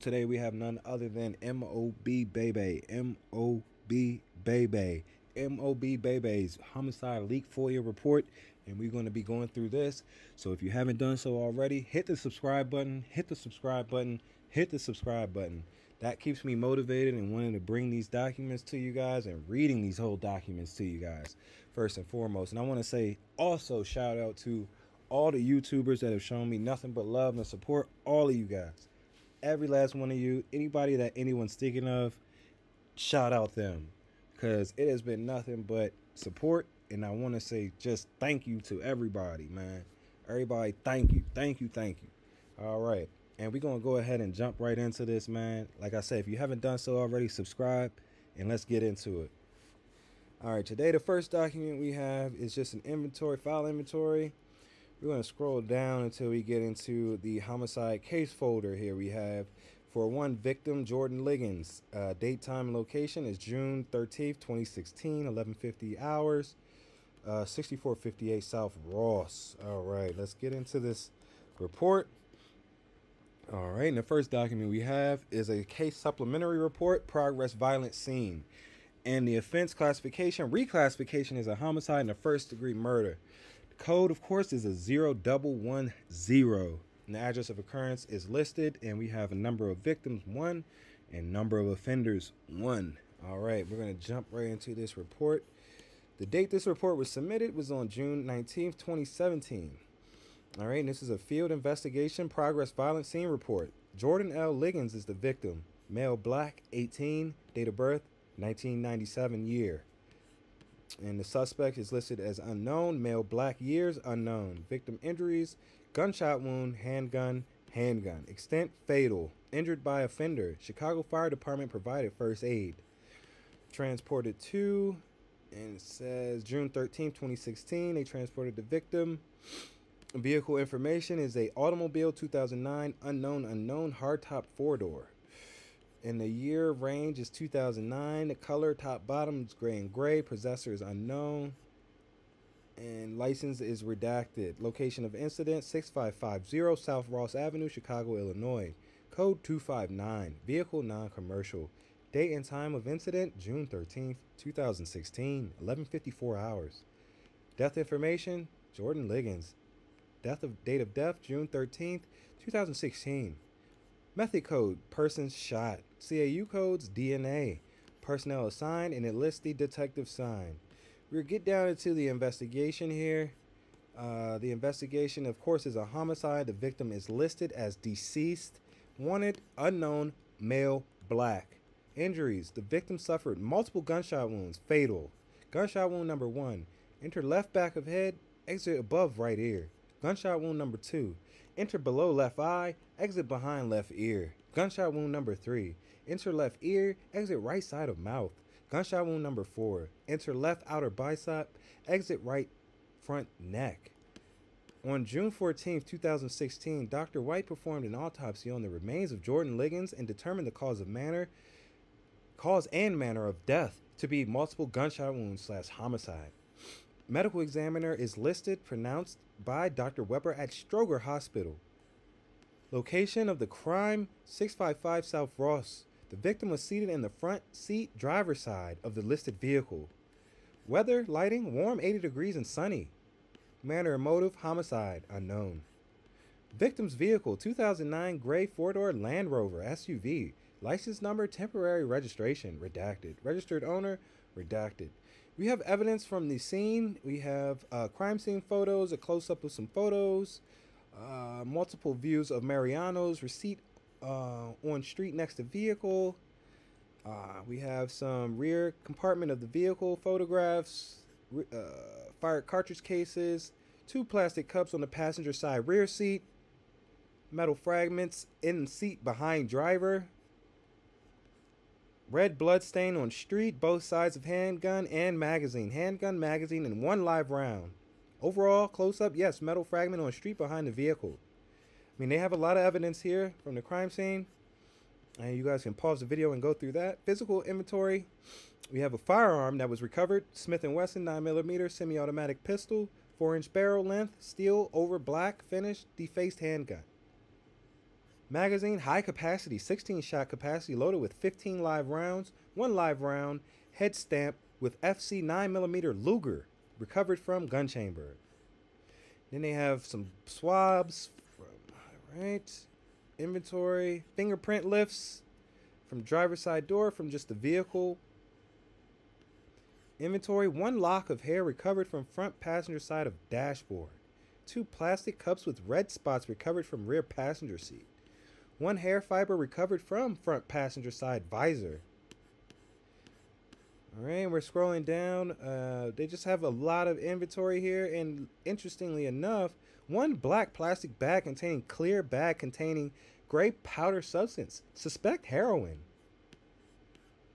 Today we have none other than MOB BAYBAY. MOB BAYBAY. MOB BAYBAY's Homicide Leak Foia report, and we're going to be going through this. So if you haven't done so already, hit the subscribe button, hit the subscribe button, hit the subscribe button. That keeps me motivated and wanting to bring these documents to you guys and reading these whole documents to you guys first and foremost. And I want to say also shout out to all the YouTubers that have shown me nothing but love and support. All of you guys, every last one of you, anybody that anyone's thinking of, shout out them, because it has been nothing but support. And I want to say just thank you to everybody, man. Everybody, thank you, thank you, thank you. All right, and we're gonna go ahead and jump right into this, man. Like I said, if you haven't done so already, subscribe and let's get into it. All right, today the first document we have is just an inventory, file inventory. We're going to scroll down until we get into the homicide case folder. Here we have, for one victim, Jordan Liggins. Date, time, and location is June 13th, 2016, 11:50 hours, 6458 South Ross. All right, let's get into this report. All right, and the first document we have is a case supplementary report, progress violent scene. And the offense classification, reclassification, is a homicide and a first-degree murder. Code, of course, is a 0110, and the address of occurrence is listed, and we have a number of victims, 1, and number of offenders, 1. All right, we're going to jump right into this report. The date this report was submitted was on June 19th, 2017. All right, and this is a field investigation progress violent scene report. Jordan L. Liggins is the victim, male, black, 18, date of birth 1997 year. And the suspect is listed as unknown, male, black, years unknown. Victim injuries, gunshot wound, handgun, extent fatal, injured by offender. Chicago Fire Department provided first aid. Transported to, and it says June 13th, 2016, they transported the victim. Vehicle information is a automobile 2009 unknown hardtop 4-door. And the year range is 2009. The color, top, bottom, is gray and gray. Possessor is unknown. And license is redacted. Location of incident, 6550 South Ross Avenue, Chicago, Illinois. Code 259. Vehicle non-commercial. Date and time of incident, June 13th, 2016, 11:54 hours. Death information, Jordan Liggins. Date of death, June 13th, 2016. Method code, persons shot. CAU codes, DNA. Personnel assigned, and it lists the detective sign. We'll get down into the investigation here. The investigation, of course, is a homicide. The victim is listed as deceased. Wanted, unknown, male, black. Injuries, the victim suffered multiple gunshot wounds, fatal. Gunshot wound number 1, enter left back of head, exit above right ear. Gunshot wound number 2, enter below left eye, exit behind left ear. Gunshot wound number 3, enter left ear, exit right side of mouth. Gunshot wound number 4, enter left outer bicep, exit right front neck. On June 14th, 2016, Dr. White performed an autopsy on the remains of Jordan Liggins and determined the cause and manner of death to be multiple gunshot wounds / homicide. Medical examiner is listed, pronounced by Dr. Weber at Stroger Hospital. Location of the crime, 655 South Ross. The victim was seated in the front seat driver's side of the listed vehicle. Weather, lighting, warm, 80 degrees and sunny. Manner and motive, homicide, unknown. Victim's vehicle, 2009 gray 4-door Land Rover SUV. License number, temporary registration, redacted. Registered owner, redacted. We have evidence from the scene. We have crime scene photos, a close-up of some photos, multiple views of Mariano's receipt on street next to vehicle. We have some rear compartment of the vehicle photographs, fired cartridge cases, 2 plastic cups on the passenger side rear seat, metal fragments in the seat behind driver. Red blood stain on street, both sides of handgun and magazine. Handgun, magazine, and 1 live round. Overall, close-up, yes, metal fragment on street behind the vehicle. I mean, they have a lot of evidence here from the crime scene. And you guys can pause the video and go through that. Physical inventory. We have a firearm that was recovered. Smith & Wesson 9mm semi-automatic pistol. 4-inch barrel length. Steel over black finish. Defaced handgun. Magazine, high capacity, 16 shot capacity, loaded with 15 live rounds, 1 live round, head stamp with FC 9mm Luger, recovered from gun chamber. Then they have some swabs from, right, inventory, fingerprint lifts from driver's side door from just the vehicle. Inventory, 1 lock of hair recovered from front passenger side of dashboard. 2 plastic cups with red spots recovered from rear passenger seat. 1 hair fiber recovered from front passenger side visor. Alright, we're scrolling down. They just have a lot of inventory here, and interestingly enough, 1 black plastic bag containing clear bag containing gray powder substance. Suspect heroin.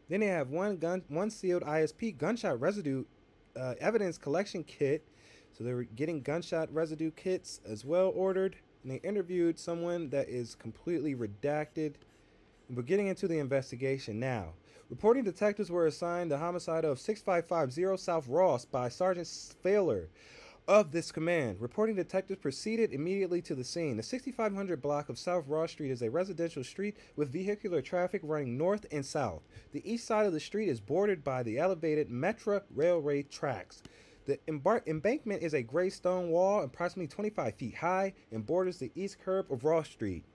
Then they have one sealed ISP gunshot residue evidence collection kit. So they were getting gunshot residue kits as well ordered. And they interviewed someone that is completely redacted. And we're getting into the investigation now. Reporting detectives were assigned the homicide of 6550 South Ross by Sergeant Failer of this command. Reporting detectives proceeded immediately to the scene. The 6500 block of South Ross Street is a residential street with vehicular traffic running north and south. The east side of the street is bordered by the elevated Metra railway tracks. The embankment is a gray stone wall approximately 25 feet high and borders the east curb of Ross Street.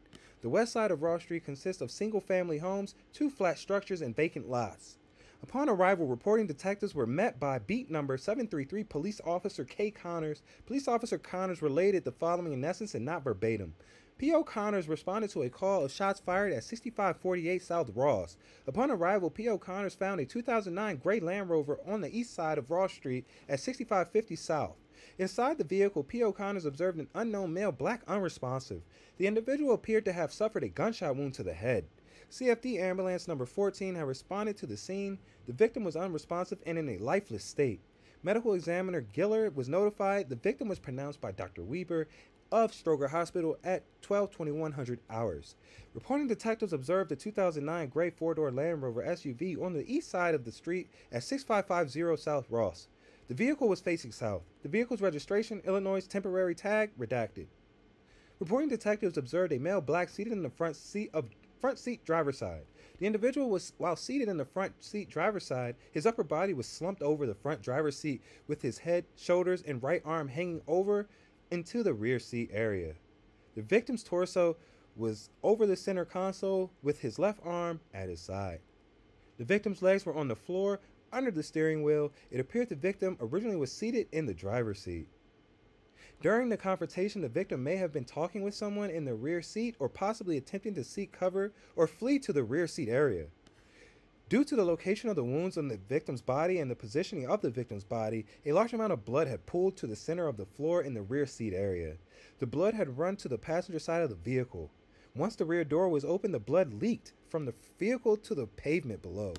The west side of Ross Street consists of single-family homes, 2 flat structures, and vacant lots. Upon arrival, reporting detectives were met by beat number 733 Police Officer K. Connors. Police Officer Connors related the following in essence and not verbatim. P.O. Connors responded to a call of shots fired at 6548 South Ross. Upon arrival, P.O. Connors found a 2009 gray Land Rover on the east side of Ross Street at 6550 South. Inside the vehicle, P.O. Connors observed an unknown male, black, unresponsive. The individual appeared to have suffered a gunshot wound to the head. CFD ambulance number 14 had responded to the scene. The victim was unresponsive and in a lifeless state. Medical examiner Giller was notified. The victim was pronounced by Dr. Weber of Stroger Hospital at 12:2100 hours. Reporting detectives observed the 2009 gray 4-door Land Rover SUV on the east side of the street at 6550 South Ross. The vehicle was facing south. The vehicle's registration, Illinois temporary tag, redacted. Reporting detectives observed a male black seated in the front seat driver's side. The individual was, while seated in the front seat driver's side, his upper body was slumped over the front driver's seat with his head, shoulders, and right arm hanging over into the rear seat area. The victim's torso was over the center console with his left arm at his side. The victim's legs were on the floor under the steering wheel. It appeared the victim originally was seated in the driver's seat. During the confrontation, the victim may have been talking with someone in the rear seat or possibly attempting to seek cover or flee to the rear seat area. Due to the location of the wounds on the victim's body and the positioning of the victim's body, a large amount of blood had pooled to the center of the floor in the rear seat area. The blood had run to the passenger side of the vehicle. Once the rear door was open, the blood leaked from the vehicle to the pavement below.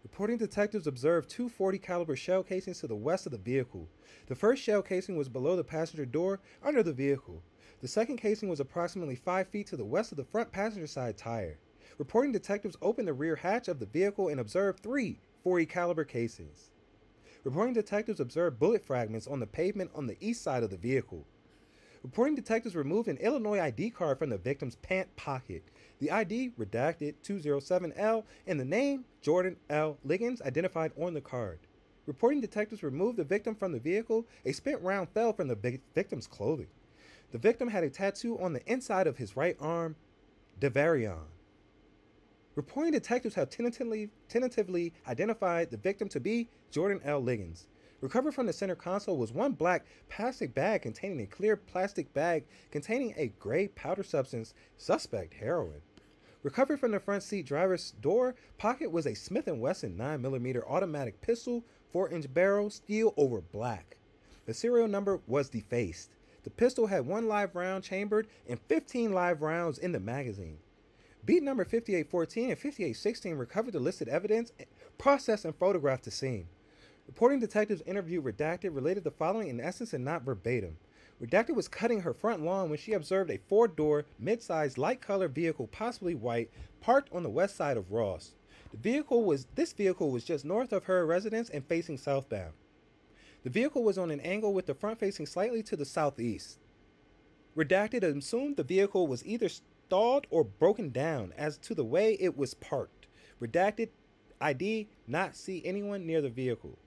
Reporting detectives observed 2 .40 caliber shell casings to the west of the vehicle. The first shell casing was below the passenger door under the vehicle. The second casing was approximately 5 feet to the west of the front passenger side tire. Reporting detectives opened the rear hatch of the vehicle and observed 3 .40 caliber casings. Reporting detectives observed bullet fragments on the pavement on the east side of the vehicle. Reporting detectives removed an Illinois ID card from the victim's pant pocket. The ID, redacted 207L, and the name, Jordan L. Liggins, identified on the card. Reporting detectives removed the victim from the vehicle. A spent round fell from the victim's clothing. The victim had a tattoo on the inside of his right arm, Devarion. Reporting detectives have tentatively identified the victim to be Jordan L. Liggins. Recovered from the center console was 1 black plastic bag containing a clear plastic bag containing a gray powder substance, suspect heroin. Recovered from the front seat driver's door pocket was a Smith & Wesson 9mm automatic pistol, 4-inch barrel, steel over black. The serial number was defaced. The pistol had 1 live round chambered and 15 live rounds in the magazine. Beat number 5814 and 5816 recovered the listed evidence, processed and photographed the scene. Reporting detectives interviewed Redacted related the following in essence and not verbatim. Redacted was cutting her front lawn when she observed a 4-door, mid-sized, light-colored vehicle, possibly white, parked on the west side of Ross. This vehicle was just north of her residence and facing southbound. The vehicle was on an angle with the front facing slightly to the southeast. Redacted assumed the vehicle was either stalled or broken down as to the way it was parked. Redacted ID, not see anyone near the vehicle.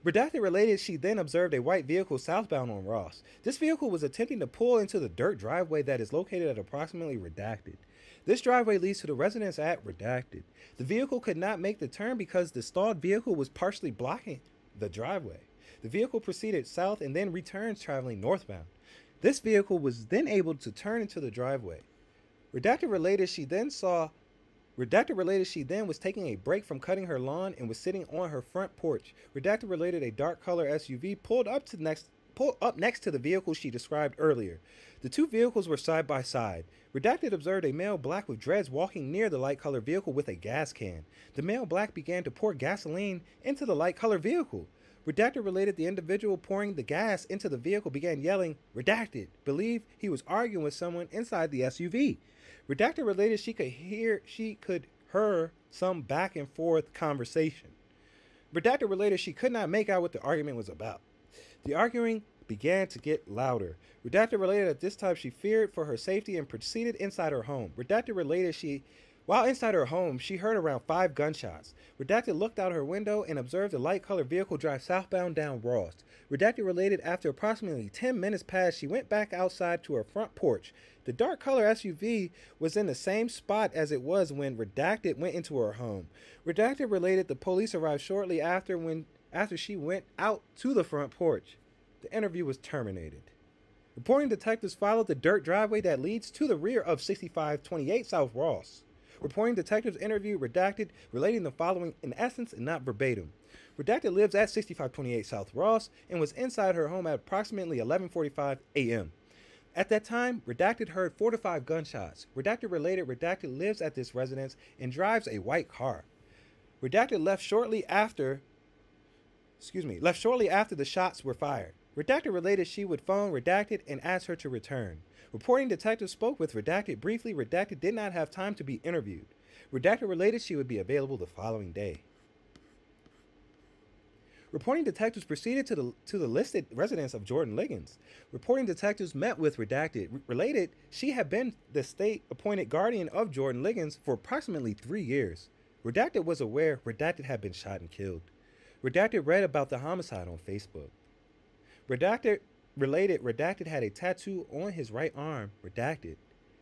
Redacted related, she then observed a white vehicle southbound on Ross. This vehicle was attempting to pull into the dirt driveway that is located at approximately Redacted. This driveway leads to the residence at Redacted. The vehicle could not make the turn because the stalled vehicle was partially blocking the driveway. The vehicle proceeded south and then returned traveling northbound. This vehicle was then able to turn into the driveway. Redacted related, she then was taking a break from cutting her lawn and was sitting on her front porch. Redacted related, a dark color SUV pulled up next to the vehicle she described earlier. The two vehicles were side by side. Redacted observed a male black with dreads walking near the light colored vehicle with a gas can. The male black began to pour gasoline into the light colored vehicle. Redacted related, the individual pouring the gas into the vehicle began yelling, "Redacted," believed he was arguing with someone inside the SUV. Redacted related, she could hear some back and forth conversation. Redacted related, she could not make out what the argument was about. The arguing began to get louder. Redacted related, at this time she feared for her safety and proceeded inside her home. Redacted related, while inside her home, she heard around 5 gunshots. Redacted looked out her window and observed a light-colored vehicle drive southbound down Ross. Redacted related, after approximately 10 minutes passed, she went back outside to her front porch. The dark-colored SUV was in the same spot as it was when Redacted went into her home. Redacted related, the police arrived shortly after she went out to the front porch. The interview was terminated. Reporting detectives followed the dirt driveway that leads to the rear of 6528 South Ross. Reporting detectives interviewed Redacted, relating the following in essence and not verbatim. Redacted lives at 6528 South Ross and was inside her home at approximately 11:45 a.m. At that time, Redacted heard 4 to 5 gunshots. Redacted related, Redacted lives at this residence and drives a white car. Redacted left shortly after the shots were fired. Redacted related, she would phone Redacted and ask her to return. Reporting detectives spoke with Redacted briefly. Redacted did not have time to be interviewed. Redacted related, she would be available the following day. Reporting detectives proceeded to the listed residence of Jordan Liggins. Reporting detectives met with Redacted. Related, she had been the state-appointed guardian of Jordan Liggins for approximately 3 years. Redacted was aware Redacted had been shot and killed. Redacted read about the homicide on Facebook. Redacted related, Redacted had a tattoo on his right arm. Redacted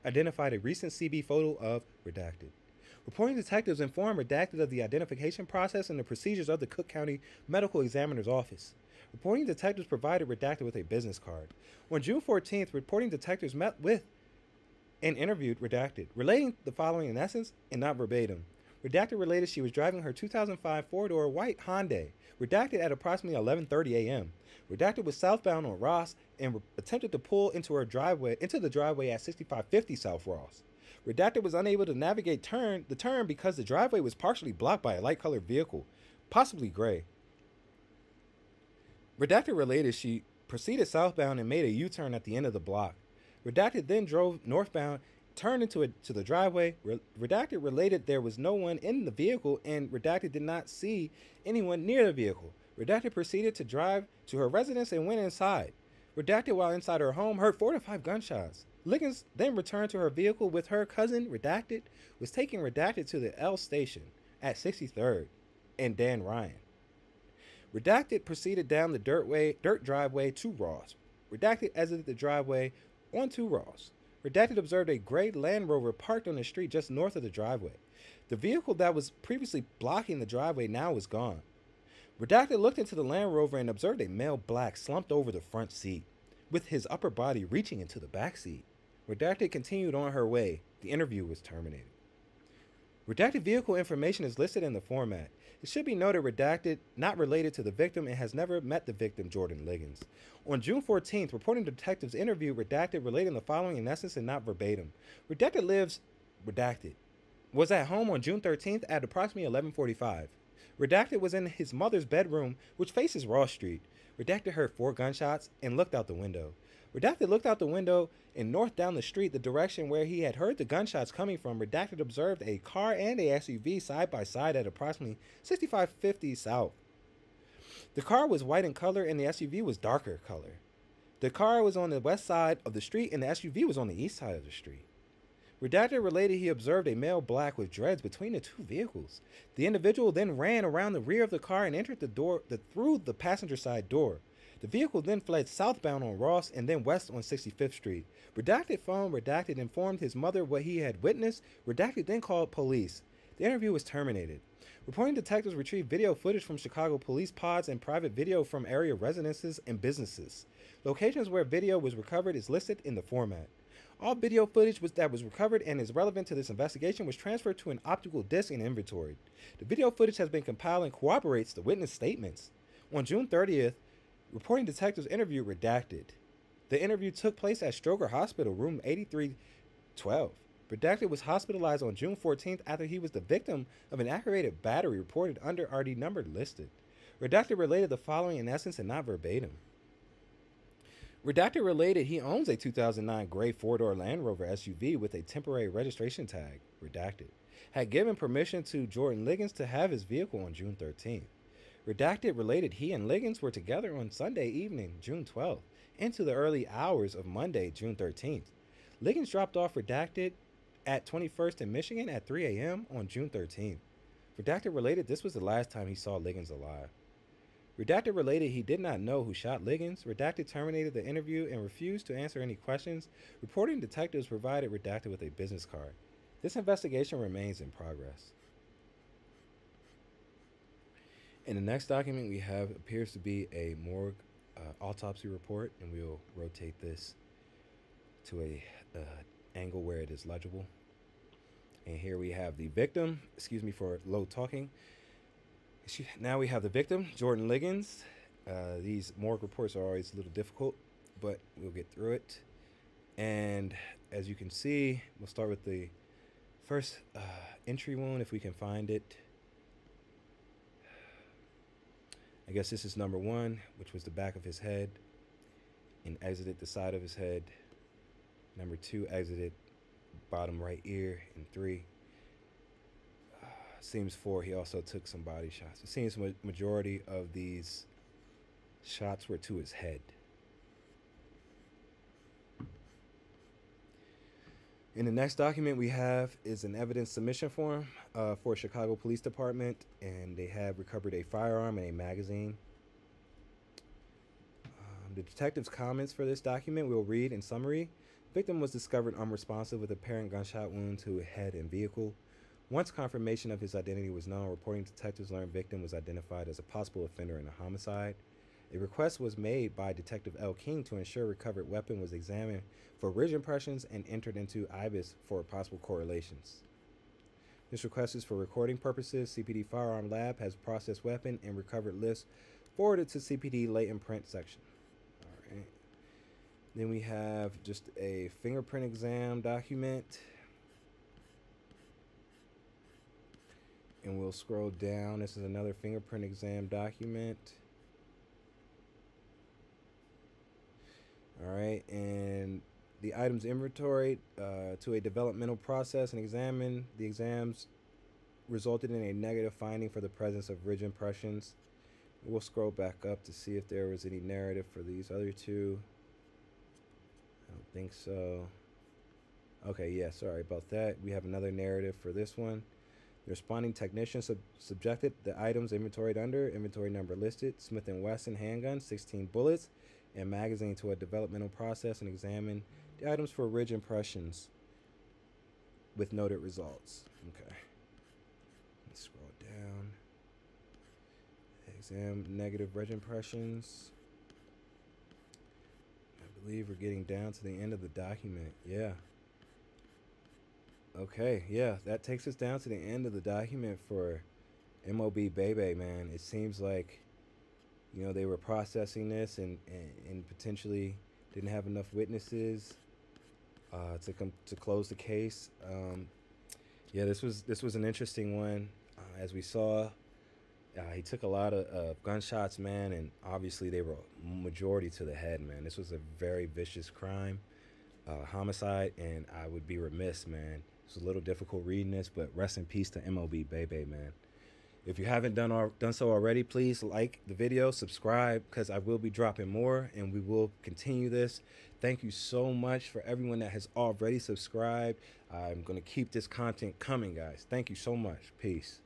identified a recent CB photo of Redacted. Reporting detectives informed Redacted of the identification process and the procedures of the Cook County Medical Examiner's Office. Reporting detectives provided Redacted with a business card. On June 14th, reporting detectives met with and interviewed Redacted, relating the following in essence and not verbatim. Redacted related, she was driving her 2005 four-door white Hyundai. Redacted at approximately 11:30 a.m. Redacted was southbound on Ross and attempted to pull into the driveway at 6550 South Ross. Redacted was unable to navigate the turn because the driveway was partially blocked by a light-colored vehicle, possibly gray. Redacted related, she proceeded southbound and made a U-turn at the end of the block. Redacted then drove northbound, turned into the driveway. Redacted related, there was no one in the vehicle and Redacted did not see anyone near the vehicle. Redacted proceeded to drive to her residence and went inside. Redacted, while inside her home, heard 4 to 5 gunshots. Liggins then returned to her vehicle with her cousin. Redacted was taking Redacted to the L station at 63rd and Dan Ryan. Redacted proceeded down the dirt driveway to Ross. Redacted exited the driveway onto Ross. Redacted observed a gray Land Rover parked on the street just north of the driveway. The vehicle that was previously blocking the driveway now was gone. Redacted looked into the Land Rover and observed a male black slumped over the front seat, with his upper body reaching into the back seat. Redacted continued on her way. The interview was terminated. Redacted vehicle information is listed in the format. It should be noted Redacted not related to the victim and has never met the victim, Jordan Liggins. On June 14th, reporting detectives interviewed Redacted relating the following in essence and not verbatim. Redacted was at home on June 13th at approximately 11:45. Redacted was in his mother's bedroom, which faces Ross Street. Redacted heard 4 gunshots and looked out the window. Redacted looked out the window and north down the street, the direction where he had heard the gunshots coming from. Redacted observed a car and a SUV side by side at approximately 6550 South. The car was white in color and the SUV was darker color. The car was on the west side of the street and the SUV was on the east side of the street. Redacted related he observed a male black with dreads between the two vehicles. The individual then ran around the rear of the car and entered through the passenger side door. The vehicle then fled southbound on Ross and then west on 65th Street. Redacted phone, Redacted informed his mother what he had witnessed. Redacted then called police. The interview was terminated. Reporting detectives retrieved video footage from Chicago police pods and private video from area residences and businesses. Locations where video was recovered is listed in the format. All video footage that was recovered and is relevant to this investigation was transferred to an optical disc and inventoried. The video footage has been compiled and corroborates the witness statements. On June 30th, reporting detectives interviewed Redacted. The interview took place at Stroger Hospital, room 8312. Redacted was hospitalized on June 14th after he was the victim of an aggravated battery reported under RD number listed. Redacted related the following in essence and not verbatim. Redacted related he owns a 2009 gray four-door Land Rover SUV with a temporary registration tag. Redacted had given permission to Jordan Liggins to have his vehicle on June 13th. Redacted related he and Liggins were together on Sunday evening, June 12th, into the early hours of Monday, June 13th. Liggins dropped off Redacted at 21st in Michigan at 3 a.m. on June 13th. Redacted related this was the last time he saw Liggins alive. Redacted related he did not know who shot Liggins. Redacted terminated the interview and refused to answer any questions. Reporting detectives provided Redacted with a business card. This investigation remains in progress. In the next document we have appears to be a morgue autopsy report, and we'll rotate this to a angle where it is legible. And here we have the victim. Excuse me for low talking. Now we have the victim, Jordan Liggins. These morgue reports are always a little difficult, but we'll get through it. And as you can see, we'll start with the first entry wound, if we can find it. I guess this is number 1, which was the back of his head and exited the side of his head. Number 2 exited bottom right ear, and 3 seems 4 he also took some body shots. It seems majority of these shots were to his head. In the next document we have is an evidence submission form for Chicago Police Department, and they have recovered a firearm and a magazine. The detective's comments for this document we'll read in summary. Victim was discovered unresponsive with apparent gunshot wound to head and vehicle. Once confirmation of his identity was known, reporting detectives learned victim was identified as a possible offender in a homicide. A request was made by Detective L. King to ensure recovered weapon was examined for ridge impressions and entered into IBIS for possible correlations. This request is for recording purposes. CPD Firearm Lab has processed weapon and recovered list forwarded to CPD latent print section. All right. Then we have just a fingerprint exam document. And we'll scroll down. This is another fingerprint exam document. All right, and the items inventoried to a developmental process and examined. The exams resulted in a negative finding for the presence of ridge impressions. We'll scroll back up to see if there was any narrative for these other 2. I don't think so. Okay, yeah, sorry about that. We have another narrative for this one. The responding technician subjected the items inventoried under inventory number listed, Smith & Wesson handgun, 16 bullets, and magazine to a developmental process and examined the items for ridge impressions with noted results. Okay. Let's scroll down. Exam negative ridge impressions. I believe we're getting down to the end of the document. Yeah. Okay, yeah, that takes us down to the end of the document for MOB BAYBAY, man. It seems like, you know, they were processing this and potentially didn't have enough witnesses to close the case. Yeah, this was an interesting one. As we saw, he took a lot of gunshots, man, and obviously they were majority to the head, man. This was a very vicious crime, homicide, and I would be remiss, man. It's a little difficult reading this, but rest in peace to MOB BAYBAY, man. If you haven't done so already, please like the video, subscribe, because I will be dropping more and we will continue this. Thank you so much for everyone that has already subscribed. I'm going to keep this content coming, guys. Thank you so much. Peace.